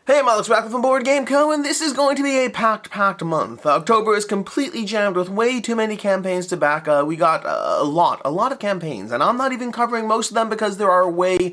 Hey, I'm Alex Rackle from Board Game Co, and this is going to be a packed month. October is completely jammed with way too many campaigns to back. We got a lot of campaigns, and I'm not even covering most of them because there are way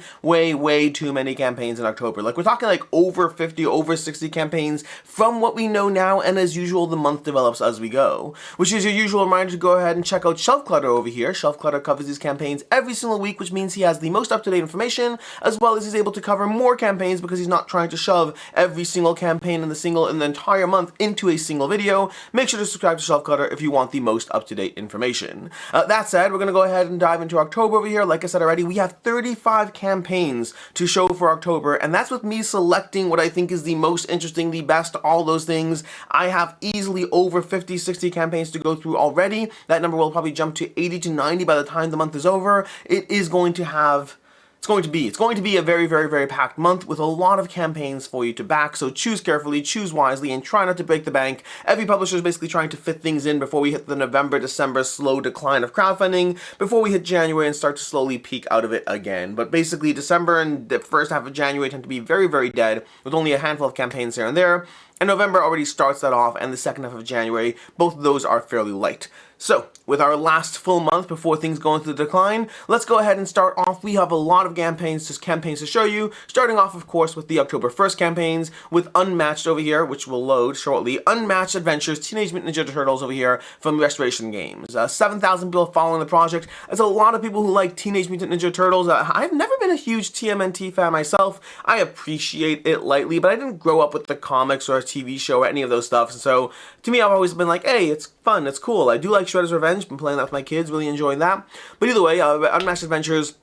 too many campaigns in October. Like, we're talking like over 50, over 60 campaigns from what we know now, and as usual, the month develops as we go. Which is your usual reminder to go ahead and check out Shelf Clutter over here. Shelf Clutter covers these campaigns every single week, which means he has the most up-to-date information, as well as he's able to cover more campaigns because he's not trying to shove every single campaign in the entire month into a single video. Make sure to subscribe to Shelf Clutter if you want the most up-to-date information. That said, we're going to go ahead and dive into October over here. Like I said already, we have 35 campaigns to show for October, and that's with me selecting what I think is the most interesting, the best, all those things. I have easily over 50, 60 campaigns to go through already. That number will probably jump to 80 to 90 by the time the month is over. It's going to be a very packed month with a lot of campaigns for you to back, so choose carefully, choose wisely, and try not to break the bank. Every publisher is basically trying to fit things in before we hit the November-December slow decline of crowdfunding, before we hit January and start to slowly peak out of it again. But basically, December and the first half of January tend to be very dead, with only a handful of campaigns here and there, and November already starts that off, and the second half of January, both of those are fairly light. So, with our last full month before things go into the decline, let's go ahead and start off. We have a lot of campaigns to show you, starting off, of course, with the October 1st campaigns, with Unmatched over here, which will load shortly. Unmatched Adventures, Teenage Mutant Ninja Turtles over here from Restoration Games. 7,000 people following the project. There's a lot of people who like Teenage Mutant Ninja Turtles. I've never been a huge TMNT fan myself. I appreciate it lightly, but I didn't grow up with the comics or a TV show or any of those stuff. So, to me, I've always been like, hey, it's fun, it's cool. I do like Shredder's Revenge, been playing that with my kids, really enjoying that. But either way, Unmatched Adventures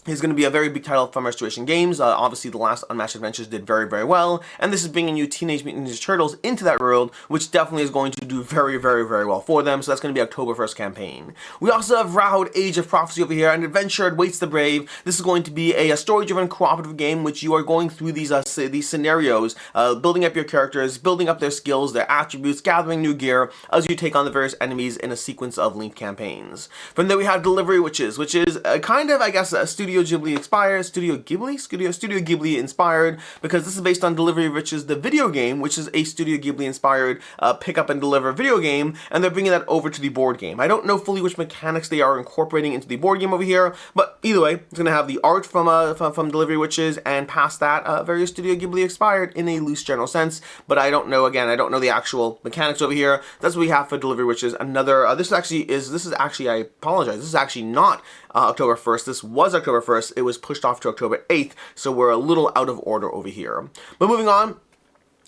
is going to be a very big title from Restoration Games. Obviously, the last Unmatched Adventures did very well, and this is bringing you Teenage Mutant Ninja Turtles into that world, which definitely is going to do very well for them, so that's going to be October 1st campaign. We also have Vrahode, Age of Prophecy over here, and Adventure Awaits the Brave. This is going to be a story-driven cooperative game, which you are going through these scenarios, building up your characters, building up their skills, their attributes, gathering new gear, as you take on the various enemies in a sequence of linked campaigns. From there we have Delivery Witches, which is kind of, I guess, a Studio Ghibli inspired, because this is based on Delivery Witches, the video game, which is a Studio Ghibli inspired pick up and deliver video game, and they're bringing that over to the board game. I don't know fully which mechanics they are incorporating into the board game over here, but either way, it's going to have the art from Delivery Witches, and past that, very Studio Ghibli inspired in a loose general sense, but I don't know the actual mechanics over here. That's what we have for Delivery Witches. Another, this is actually, I apologize, this is actually not October 1st. This was October 1st. It was pushed off to October 8th, so we're a little out of order over here. But moving on,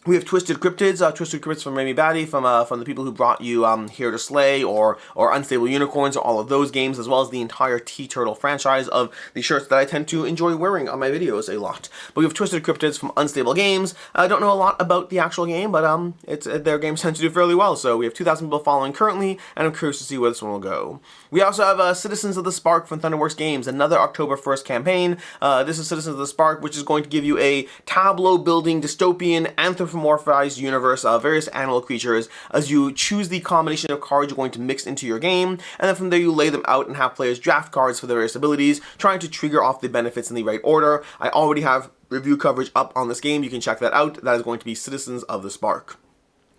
we have Twisted Cryptids, from Remy Batty, from the people who brought you Here to Slay or Unstable Unicorns, all of those games, as well as the entire T-Turtle franchise of the shirts that I tend to enjoy wearing on my videos a lot. But we have Twisted Cryptids from Unstable Games. I don't know a lot about the actual game, but their games tend to do fairly well. So we have 2,000 people following currently, and I'm curious to see where this one will go. We also have Citizens of the Spark from Thunderworks Games, another October 1st campaign. This is Citizens of the Spark, which is going to give you a tableau-building, dystopian, anthropomorphized universe of various animal creatures as you choose the combination of cards you're going to mix into your game, and then from there you lay them out and have players draft cards for their various abilities, trying to trigger off the benefits in the right order. I already have review coverage up on this game. You can check that out. That is going to be Citizens of the Spark.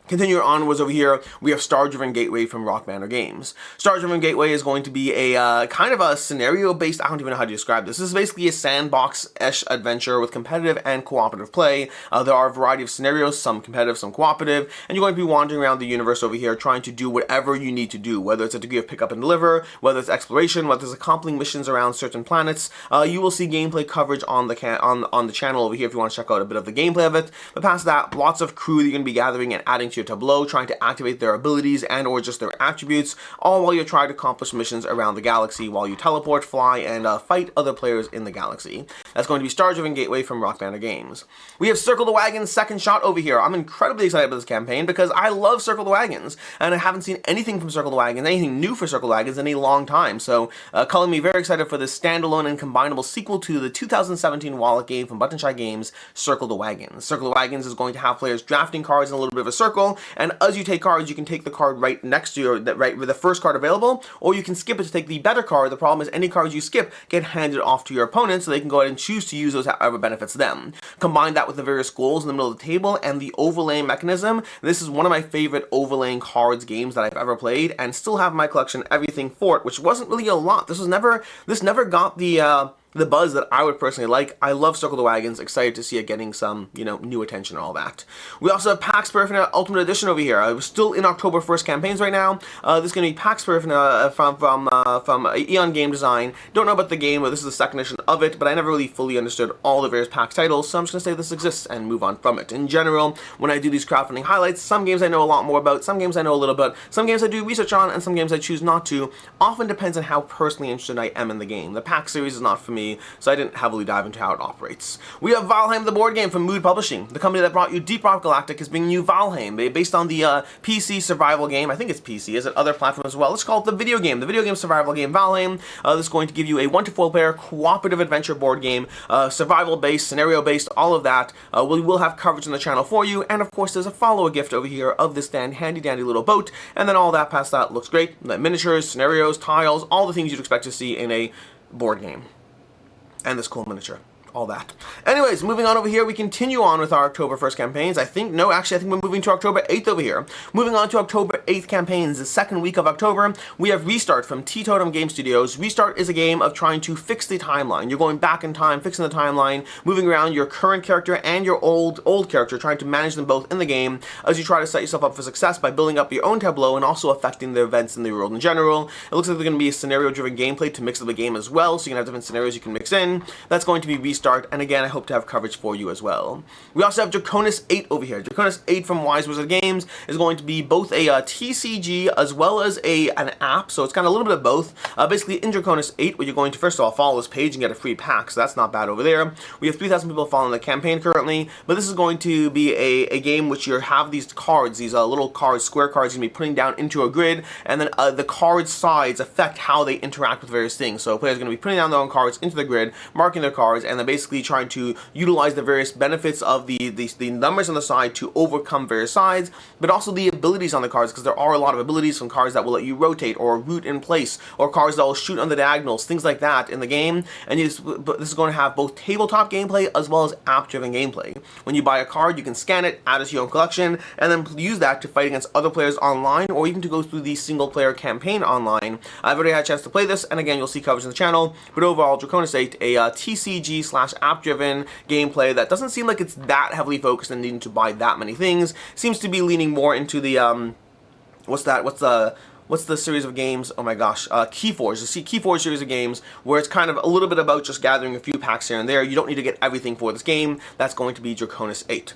Continuing onwards over here, we have StarDriven Gateway from Rock Banner Games. StarDriven Gateway is going to be a kind of a scenario-based, I don't even know how to describe this. This is basically a sandbox-ish adventure with competitive and cooperative play. There are a variety of scenarios, some competitive, some cooperative, and you're going to be wandering around the universe over here trying to do whatever you need to do, whether it's a degree of pick up and deliver, whether it's exploration, whether it's accomplishing missions around certain planets. You will see gameplay coverage on the channel over here if you want to check out a bit of the gameplay of it. But past that, lots of crew that you're going to be gathering and adding to your tableau, trying to activate their abilities and or just their attributes, all while you're trying to accomplish missions around the galaxy while you teleport, fly, and fight other players in the galaxy. That's going to be StarDriven Gateway from Rock Banner Games. We have Circle the Wagons Second Shot over here. I'm incredibly excited about this campaign because I love Circle the Wagons, and I haven't seen anything from Circle the Wagons, anything new for Circle the Wagons in a long time, so calling me very excited for this standalone and combinable sequel to the 2017 wallet game from Buttonshy Games, Circle the Wagons. Circle the Wagons is going to have players drafting cards in a little bit of a circle, table, and as you take cards, you can take the card right next to your, right with the first card available, or you can skip it to take the better card. The problem is any cards you skip get handed off to your opponent, so they can go ahead and choose to use those however benefits them. Combine that with the various goals in the middle of the table and the overlaying mechanism. This is one of my favorite overlaying cards games that I've ever played, and still have in my collection everything for it, which wasn't really a lot. This never got the buzz that I would personally like. I love Circle the Wagons, excited to see it getting some, new attention and all that. We also have Pax Porfiriana Ultimate Edition over here. We're still in October 1st campaigns right now. This is going to be Pax Porfiriana from Eon Game Design. Don't know about the game, but this is the second edition of it, but I never really fully understood all the various Pax titles, so I'm just going to say this exists and move on from it. In general, when I do these crowdfunding highlights, some games I know a lot more about, some games I know a little bit, some games I do research on, and some games I choose not to. Often depends on how personally interested I am in the game. The Pax series is not for me, so I didn't heavily dive into how it operates. We have Valheim, the board game from Mood Publishing. The company that brought you Deep Rock Galactic is bringing you Valheim, based on the PC survival game. I think it's PC. Is it other platforms as well? Let's call it the video game survival game Valheim. This is going to give you a 1 to 4 player cooperative adventure board game, survival-based, scenario-based, all of that. We will have coverage on the channel for you, and of course there's a follower gift over here of this handy-dandy little boat, and then all that past that looks great. The miniatures, scenarios, tiles, all the things you'd expect to see in a board game. And this cool miniature. All that. Anyways, moving on over here, we continue on with our October 1st campaigns. I think we're moving to October 8th over here. Moving on to October 8th campaigns, the second week of October, we have Restart from Teetotum Game Studios. Restart is a game of trying to fix the timeline. You're going back in time, fixing the timeline, moving around your current character and your old character, trying to manage them both in the game as you try to set yourself up for success by building up your own tableau and also affecting the events in the world in general. It looks like there's going to be a scenario-driven gameplay to mix up the game as well, so you can have different scenarios you can mix in. That's going to be Restart. And again, I hope to have coverage for you as well. We also have Draconis 8 over here. Draconis 8 from Wise Wizard Games is going to be both a TCG as well as an app, so it's kind of a little bit of both. Basically, in Draconis 8, where you're going to first of all follow this page and get a free pack, so that's not bad over there. We have 3,000 people following the campaign currently, but this is going to be a game which you have these cards, these little cards, square cards, you're going to be putting down into a grid, and then the card sides affect how they interact with various things. So players are going to be putting down their own cards into the grid, marking their cards, and then basically trying to utilize the various benefits of the numbers on the side to overcome various sides, but also the abilities on the cards, because there are a lot of abilities from cards that will let you rotate or root in place, or cards that will shoot on the diagonals, things like that in the game. And this is going to have both tabletop gameplay as well as app-driven gameplay. When you buy a card, you can scan it, add it to your own collection, and then use that to fight against other players online, or even to go through the single-player campaign online. I've already had a chance to play this, and again, you'll see coverage on the channel, but overall, Draconis 8, a TCG/app-driven gameplay that doesn't seem like it's that heavily focused and needing to buy that many things. Seems to be leaning more into the what's the series of games? Oh my gosh, Keyforge. The Keyforge series of games, where it's kind of a little bit about just gathering a few packs here and there. You don't need to get everything for this game. That's going to be Draconis 8.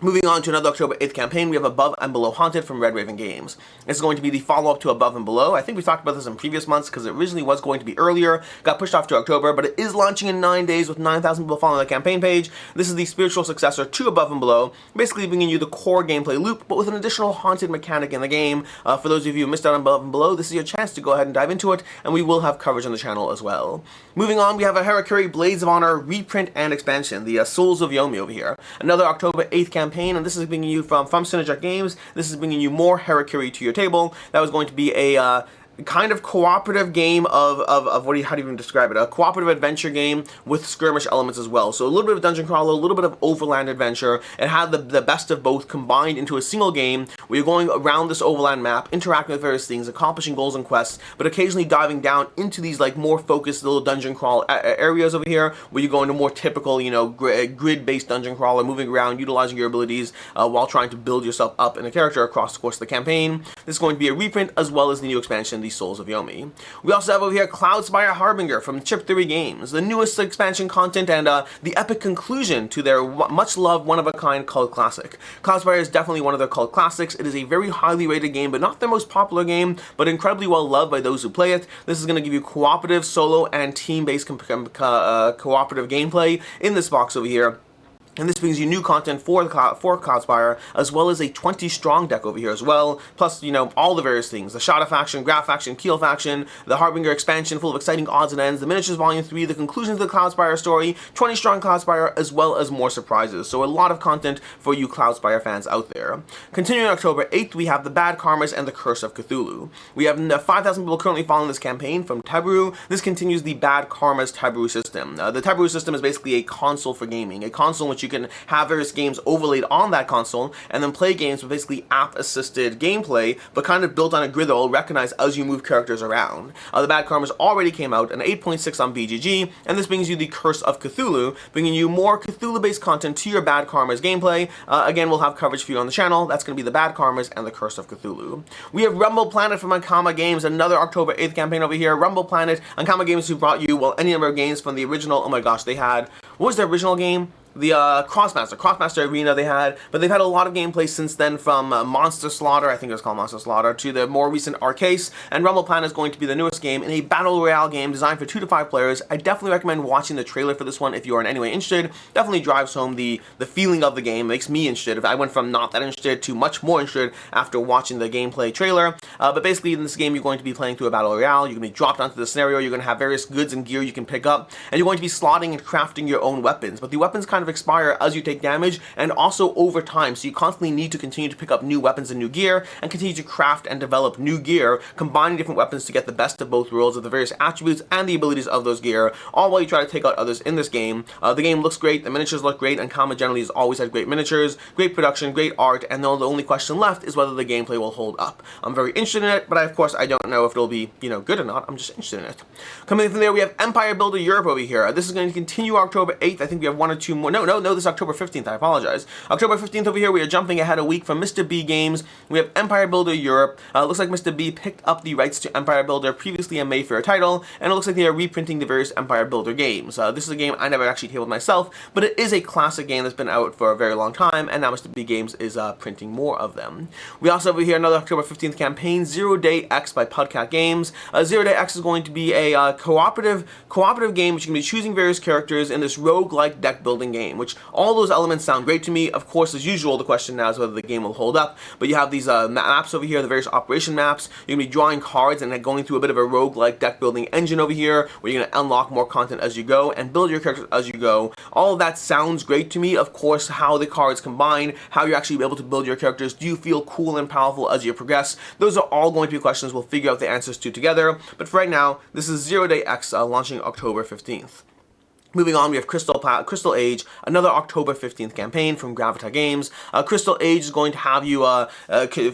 Moving on to another October 8th campaign, we have Above and Below Haunted from Red Raven Games. This is going to be the follow-up to Above and Below. I think we talked about this in previous months because it originally was going to be earlier, got pushed off to October, but it is launching in 9 days with 9,000 people following the campaign page. This is the spiritual successor to Above and Below, basically bringing you the core gameplay loop, but with an additional haunted mechanic in the game. For those of you who missed out on Above and Below, this is your chance to go ahead and dive into it, and we will have coverage on the channel as well. Moving on, we have a Harakiri Blades of Honor reprint and expansion, the Souls of Yomi over here. Another October 8th campaign, and this is bringing you from Synergic Games. This is bringing you more Harakiri to your table. That was going to be a kind of cooperative game of how do you even describe it? A cooperative adventure game with skirmish elements as well. So a little bit of dungeon crawler, a little bit of overland adventure. It had the best of both combined into a single game where you're going around this overland map, interacting with various things, accomplishing goals and quests, but occasionally diving down into these like more focused little dungeon crawl areas over here where you go into more typical, grid-based dungeon crawler, moving around, utilizing your abilities while trying to build yourself up in a character across the course of the campaign. This is going to be a reprint as well as the new expansion, the Souls of Yomi. We also have over here Cloudspire Harbinger from Chip Theory Games, the newest expansion content and the epic conclusion to their much-loved, one-of-a-kind cult classic. Cloudspire is definitely one of their cult classics. It is a very highly rated game, but not their most popular game, but incredibly well-loved by those who play it. This is going to give you cooperative, solo, and team-based cooperative gameplay in this box over here. And this brings you new content for Cloudspire, as well as a 20-strong deck over here as well. Plus, you know, all the various things. The Shada faction, Graf faction, Keel faction, the Harbinger expansion full of exciting odds and ends, the Miniatures Volume 3, the conclusion to the Cloudspire story, 20-strong Cloudspire, as well as more surprises. So a lot of content for you Cloudspire fans out there. Continuing October 8th, we have the Bad Karmas and the Curse of Cthulhu. We have 5,000 people currently following this campaign from Taboo. This continues the Bad Karmas Taboo system. The Taboo system is basically a console for gaming, a console in which you can have various games overlaid on that console and then play games with basically app-assisted gameplay, but kind of built on a grid that will recognize as you move characters around. The Bad Karmas already came out, an 8.6 on BGG, and this brings you the Curse of Cthulhu, bringing you more Cthulhu-based content to your Bad Karmas gameplay. Again, we'll have coverage for you on the channel. That's going to be the Bad Karmas and the Curse of Cthulhu. We have Rumble Planet from Ankama Games, another October 8th campaign over here. Rumble Planet, Ankama Games, who brought you, well, any number of games from the original. Oh my gosh, they had, what was the original game? The Crossmaster Arena they had, but they've had a lot of gameplay since then, from Monster Slaughter, I think it was called Monster Slaughter, to the more recent Arcase, and Rumble Planet is going to be the newest game in a Battle Royale game designed for 2 to 5 players. I definitely recommend watching the trailer for this one if you are in any way interested. Definitely drives home the feeling of the game, makes me interested. I went from not that interested to much more interested after watching the gameplay trailer, but basically in this game you're going to be playing through a Battle Royale, you're going to be dropped onto the scenario, you're going to have various goods and gear you can pick up, and you're going to be slotting and crafting your own weapons, but the weapons kind of expire as you take damage and also over time, so you constantly need to continue to pick up new weapons and new gear and continue to craft and develop new gear, combining different weapons to get the best of both worlds of the various attributes and the abilities of those gear, all while you try to take out others in this game. The game looks great, the miniatures look great, and Kama generally has always had great miniatures, great production, great art, and the only question left is whether the gameplay will hold up. I'm very interested in it, but of course I don't know if it'll be, you know, good or not. I'm just interested in it. Coming in from there, we have Empire Builder Europe over here. This is going to continue October 8th. I think we have 1 or 2 more. No, this is October 15th. I apologize. October 15th over here, we are jumping ahead a week from Mr. B Games. We have Empire Builder Europe. Looks like Mr. B picked up the rights to Empire Builder, previously a Mayfair title, and it looks like they are reprinting the various Empire Builder games. This is a game I never actually tabled myself, but it is a classic game that's been out for a very long time, and now Mr. B Games is printing more of them. We also have over here another October 15th campaign, ZeroDay.exe by Pudcat Games. ZeroDay.exe is going to be a cooperative game which you can be choosing various characters in this roguelike deck building game, which all those elements sound great to me. Of course, as usual, the question now is whether the game will hold up, but you have these maps over here, the various operation maps. You're going to be drawing cards and then going through a bit of a roguelike deck building engine over here, where you're going to unlock more content as you go and build your characters as you go. All of that sounds great to me. Of course, how the cards combine, how you're actually able to build your characters, do you feel cool and powerful as you progress? Those are all going to be questions we'll figure out the answers to together, but for right now, this is ZeroDay.exe launching October 15th. Moving on, we have Crystal Age, another October 15th campaign from Gravita Games. Crystal Age is going to have you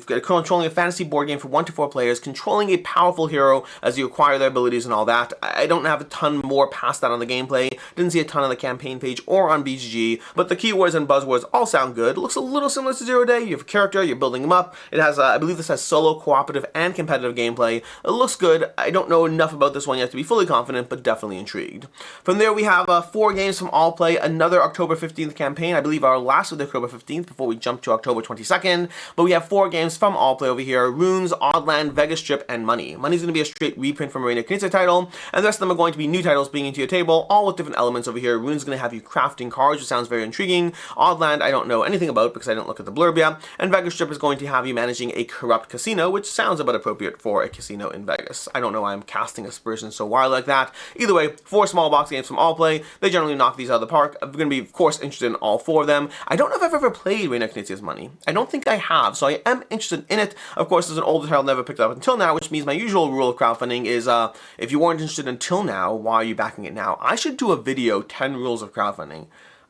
controlling a fantasy board game for 1 to 4 players, controlling a powerful hero as you acquire their abilities and all that. I don't have a ton more past that on the gameplay. Didn't see a ton on the campaign page or on BGG, but the keywords and buzzwords all sound good. It looks a little similar to Zero Day. You have a character, you're building them up. It has, I believe this has solo, cooperative, and competitive gameplay. It looks good. I don't know enough about this one yet to be fully confident, but definitely intrigued. From there, we have 4 games from Allplay, another October 15th campaign, I believe our last of the October 15th before we jump to October 22nd, but we have 4 games from Allplay over here: Runes, Oddland, Vegas Strip, and Money. Money's going to be a straight reprint from Arena Knizia title, and the rest of them are going to be new titles bringing to your table, all with different elements over here. Rune's going to have you crafting cards, which sounds very intriguing. Oddland, I don't know anything about because I didn't look at the blurb yet, and Vegas Strip is going to have you managing a corrupt casino, which sounds about appropriate for a casino in Vegas. I don't know why I'm casting aspersions so wild like that. Either way, 4 small box games from Allplay. They generally knock these out of the park. I'm going to be, of course, interested in all 4 of them. I don't know if I've ever played Arena Knizia's Money. I don't think I have, so I am interested in it. Of course, there's an older title never picked up until now, which means my usual rule of crowdfunding is if you weren't interested until now, why are you backing it now? I should do a video, 10 rules of crowdfunding.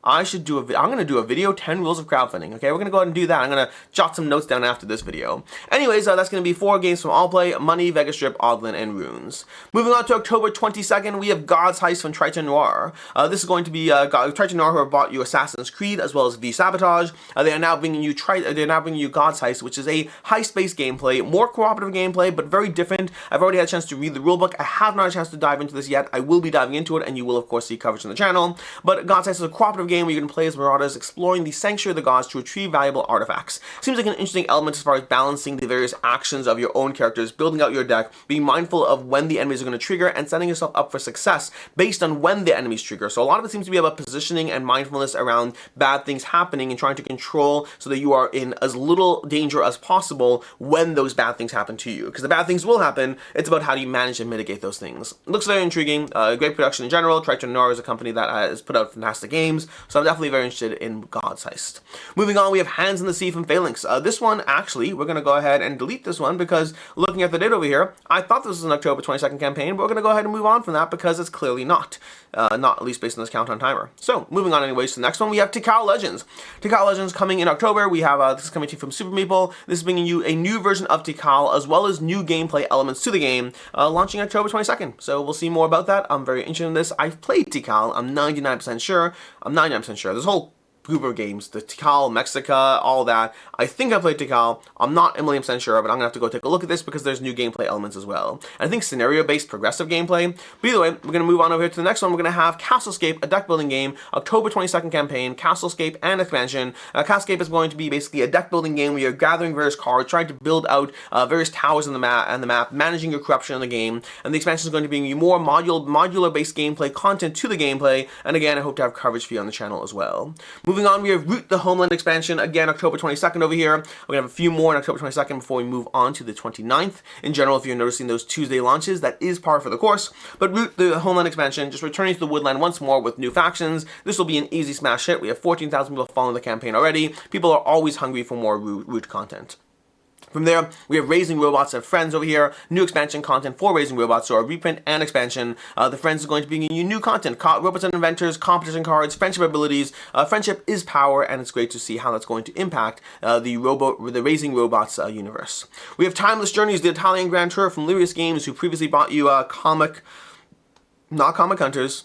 I'm going to do a video, 10 rules of crowdfunding, okay? We're going to go ahead and do that. I'm going to jot some notes down after this video. Anyways, that's going to be 4 games from Allplay: Money, Vegas Strip, Oddland, and Runes. Moving on to October 22nd, we have God's Heist from Triton Noir. This is going to be Triton Noir, who have bought you Assassin's Creed as well as V-Sabotage. They are now bringing you God's Heist, which is a heist-based gameplay, more cooperative gameplay, but very different. I've already had a chance to read the rulebook. I have not had a chance to dive into this yet. I will be diving into it, and you will, of course, see coverage on the channel. But God's Heist is a cooperative game game where you can play as marauders exploring the Sanctuary of the Gods to retrieve valuable artifacts. Seems like an interesting element as far as balancing the various actions of your own characters, building out your deck, being mindful of when the enemies are going to trigger, and setting yourself up for success based on when the enemies trigger. So a lot of it seems to be about positioning and mindfulness around bad things happening and trying to control so that you are in as little danger as possible when those bad things happen to you. Because the bad things will happen, it's about how do you manage and mitigate those things. It looks very intriguing, great production in general. Triton Noir is a company that has put out fantastic games, so I'm definitely very interested in God's Heist. Moving on, we have Hands in the Sea from Phalanx. This one, actually, we're going to go ahead and delete this one because looking at the date over here, I thought this was an October 22nd campaign, but we're going to go ahead and move on from that because it's clearly not. Not at least based on this countdown timer. So, moving on anyways to the next one, we have Tikal Legends. Tikal Legends coming in October. We have, this is coming to you from Super Meeple. This is bringing you a new version of Tikal, as well as new gameplay elements to the game, launching October 22nd. So, we'll see more about that. I'm very interested in this. I've played Tikal. I'm 99% sure. There's a whole group of games, the Tikal, Mexica, all that. I think I played Tikal. I'm not a million percent sure, but I'm gonna have to go take a look at this because there's new gameplay elements as well. And I think scenario-based progressive gameplay. But either way, we're gonna move on over here to the next one. We're gonna have CastleScape, a deck building game, October 22nd campaign, CastleScape and expansion. CastleScape is going to be basically a deck building game where you're gathering various cards, trying to build out various towers on the map, managing your corruption in the game. And the expansion is going to bring you more modular-based gameplay content to the gameplay. And again, I hope to have coverage for you on the channel as well. Moving on, we have Root the Homeland expansion, again, October 22nd over here. We're going to have a few more on October 22nd before we move on to the 29th. In general, if you're noticing those Tuesday launches, that is par for the course. But Root the Homeland expansion, just returning to the woodland once more with new factions. This will be an easy smash hit. We have 14,000 people following the campaign already. People are always hungry for more Root content. From there, we have Raising Robots and Friends over here. New expansion content for Raising Robots, so a reprint and expansion. The Friends is going to be giving you new content. Robots and Inventors, competition cards, friendship abilities. Friendship is power, and it's great to see how that's going to impact the Raising Robots universe. We have Timeless Journeys, the Italian Grand Tour from Lyrius Games, who previously bought you not Comic Hunters,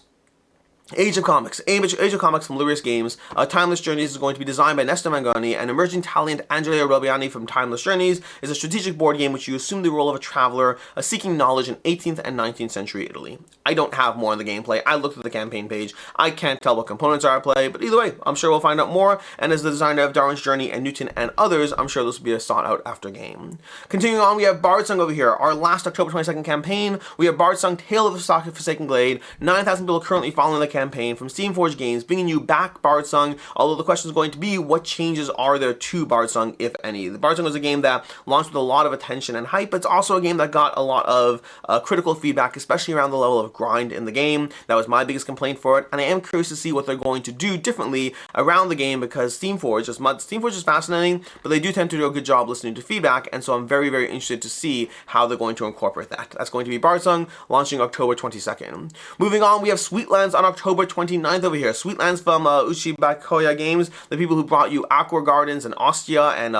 Age of Comics from Lyrius Games. Timeless Journeys is going to be designed by Nestor Mangoni, and emerging talent Angelo Robiani from Timeless Journeys is a strategic board game which you assume the role of a traveler seeking knowledge in 18th and 19th century Italy. I don't have more on the gameplay. I looked at the campaign page. I can't tell what components are at play, but either way, I'm sure we'll find out more, and as the designer of Darwin's Journey and Newton and others, I'm sure this will be a sought-out after game. Continuing on, we have Bardsung over here, our last October 22nd campaign. We have Bardsung, Tale of the Forsaken Glade. 9,000 people currently following the campaign from Steamforged Games, bringing you back Bardsung, although the question is going to be, what changes are there to Bardsung, if any? The Bardsung was a game that launched with a lot of attention and hype, but it's also a game that got a lot of critical feedback, especially around the level of grind in the game. That was my biggest complaint for it, and I am curious to see what they're going to do differently around the game, because Steamforged is fascinating, but they do tend to do a good job listening to feedback, and so I'm very, very interested to see how they're going to incorporate that. That's going to be Bardsung, launching October 22nd. Moving on, we have Sweetlands on October 29th over here. Sweetlands from Ushibakoya Games, the people who brought you Aqua Gardens and Ostia and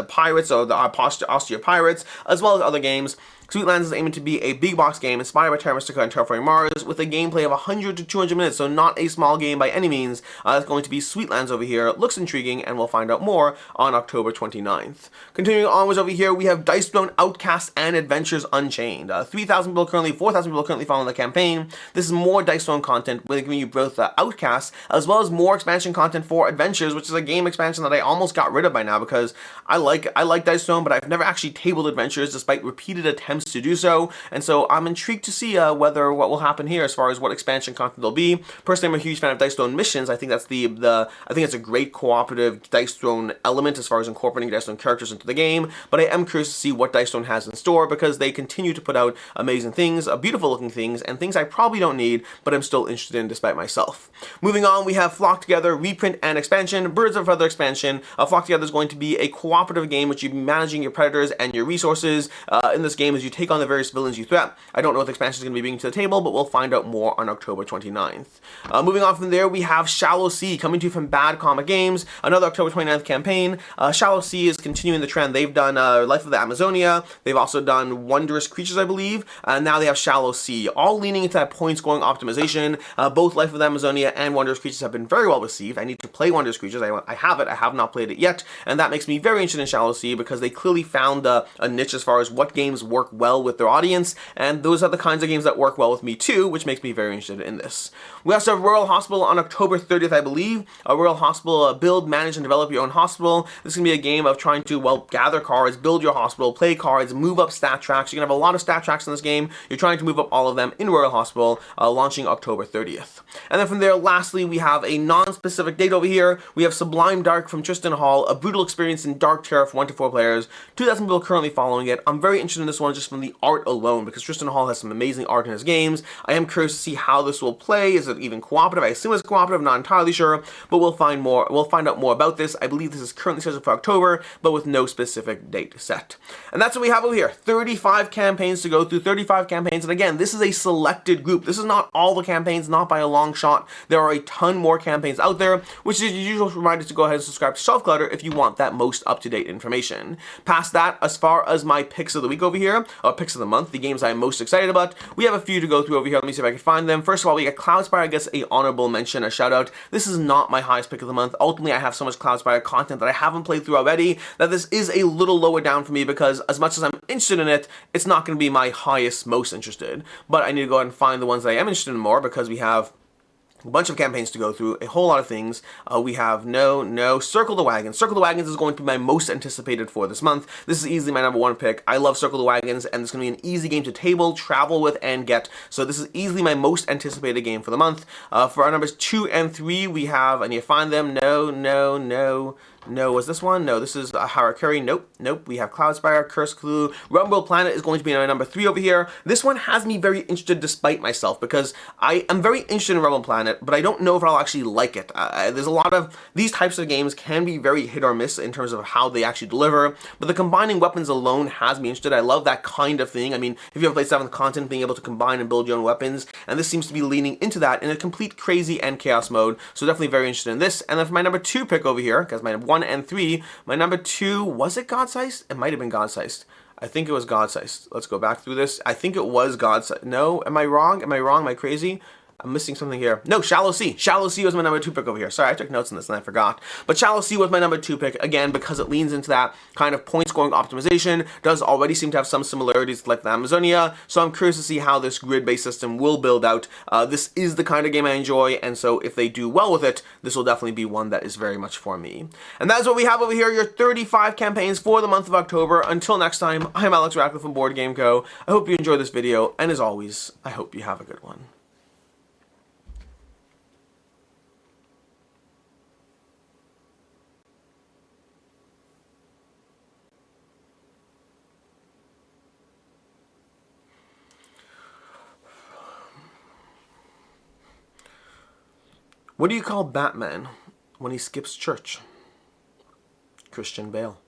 Pirates, or the Ostia Pirates, as well as other games. Sweetlands is aiming to be a big box game inspired by Terra Mystica and Terraforming Mars with a gameplay of 100 to 200 minutes, so not a small game by any means. It's going to be Sweetlands over here. It looks intriguing, and we'll find out more on October 29th. Continuing onwards over here, we have Dice Throne, Outcasts, and Adventures Unchained. 4,000 people currently following the campaign. This is more Dice Throne content, where they're giving you both Outcasts, as well as more expansion content for Adventures, which is a game expansion that I almost got rid of by now, because I like Dice Throne, but I've never actually tabled Adventures, despite repeated attempts to do so, and so I'm intrigued to see what will happen here as far as what expansion content there'll be. Personally, I'm a huge fan of Dice Throne missions. I think that's I think it's a great cooperative Dice Throne element as far as incorporating Dice Throne characters into the game, but I am curious to see what Dice Throne has in store, because they continue to put out amazing things, beautiful looking things, and things I probably don't need, but I'm still interested in despite myself. Moving on, we have Flock Together, reprint and expansion, Birds of a Feather expansion. Flock Together is going to be a cooperative game which you'll be managing your predators and your resources in this game as you take on the various villains you threat. I don't know what the expansion is going to be bringing to the table, but we'll find out more on October 29th. Moving on from there, we have Shallow Sea, coming to you from Bad Comic Games, another October 29th campaign. Shallow Sea is continuing the trend. They've done Life of the Amazonia, they've also done Wondrous Creatures, I believe, and now they have Shallow Sea, all leaning into that point scoring optimization. Both Life of the Amazonia and Wondrous Creatures have been very well received. I need to play Wondrous Creatures. I have not played it yet, and that makes me very interested in Shallow Sea, because they clearly found a niche as far as what games work well with their audience, and those are the kinds of games that work well with me too, which makes me very interested in this. We also have Royal Hospital on October 30th, I believe. A Royal Hospital, build, manage, and develop your own hospital. This is going to be a game of trying to, well, gather cards, build your hospital, play cards, move up stat tracks. You're going to have a lot of stat tracks in this game. You're trying to move up all of them in Royal Hospital, launching October 30th. And then from there, lastly, we have a non-specific date over here. We have Sublime Dark from Tristan Hall, a brutal experience in Dark Terror for 1 to 4 players. 2,000 people currently following it. I'm very interested in this one just from the art alone, because Tristan Hall has some amazing art in his games. I am curious to see how this will play. Is it even cooperative? I assume it's cooperative, not entirely sure, but we'll find out more about this. I believe this is currently scheduled for October, but with no specific date set. And that's what we have over here. 35 campaigns to go through, 35 campaigns, and again, this is a selected group. This is not all the campaigns, not by a long shot. There are a ton more campaigns out there, which is your usual reminder to go ahead and subscribe to Shelf Clutter if you want that most up-to-date information. Past that, as far as my picks of the week over here, or picks of the month, the games I'm most excited about, we have a few to go through over here. Let me see if I can find them. First of all, we got Cloudspire, I guess a honorable mention, a shout out. This is not my highest pick of the month. Ultimately, I have so much Cloudspire content that I haven't played through already that this is a little lower down for me, because as much as I'm interested in it, it's not going to be my highest, most interested. But I need to go ahead and find the ones that I am interested in more, because we have a bunch of campaigns to go through, a whole lot of things. We have Circle the Wagons. Circle the Wagons is going to be my most anticipated for this month. This is easily my number 1 pick. I love Circle the Wagons, and it's going to be an easy game to table, travel with, and get. So this is easily my most anticipated game for the month. For our numbers 2 and 3, we have, and you find them, no, was this one? No, this is Harakiri. Nope. We have Cloudspire, Curse Cthulhu. Rumble Planet is going to be my number 3 over here. This one has me very interested despite myself, because I am very interested in Rumble Planet, but I don't know if I'll actually like it. There's a lot of, these types of games can be very hit or miss in terms of how they actually deliver, but the combining weapons alone has me interested. I love that kind of thing. I mean, if you ever played 7th Continent, being able to combine and build your own weapons, and this seems to be leaning into that in a complete crazy and chaos mode, so definitely very interested in this. And then for my number 2 pick over here, because my 1 and 3, my number 2, was it God's Heist? It might have been God's Heist. I think it was God's Heist. Let's go back through this. I think it was God's Heist. No, am I wrong? Am I crazy? I'm missing something here. No, Shallow Sea. Shallow Sea was my number 2 pick over here. Sorry, I took notes on this and I forgot. But Shallow Sea was my number 2 pick, again, because it leans into that kind of point scoring optimization, does already seem to have some similarities like the Amazonia, so I'm curious to see how this grid-based system will build out. This is the kind of game I enjoy, and so if they do well with it, this will definitely be one that is very much for me. And that is what we have over here, your 35 campaigns for the month of October. Until next time, I'm Alex Radcliffe from Board Game Co. I hope you enjoyed this video, and as always, I hope you have a good one. What do you call Batman when he skips church? Christian Bale.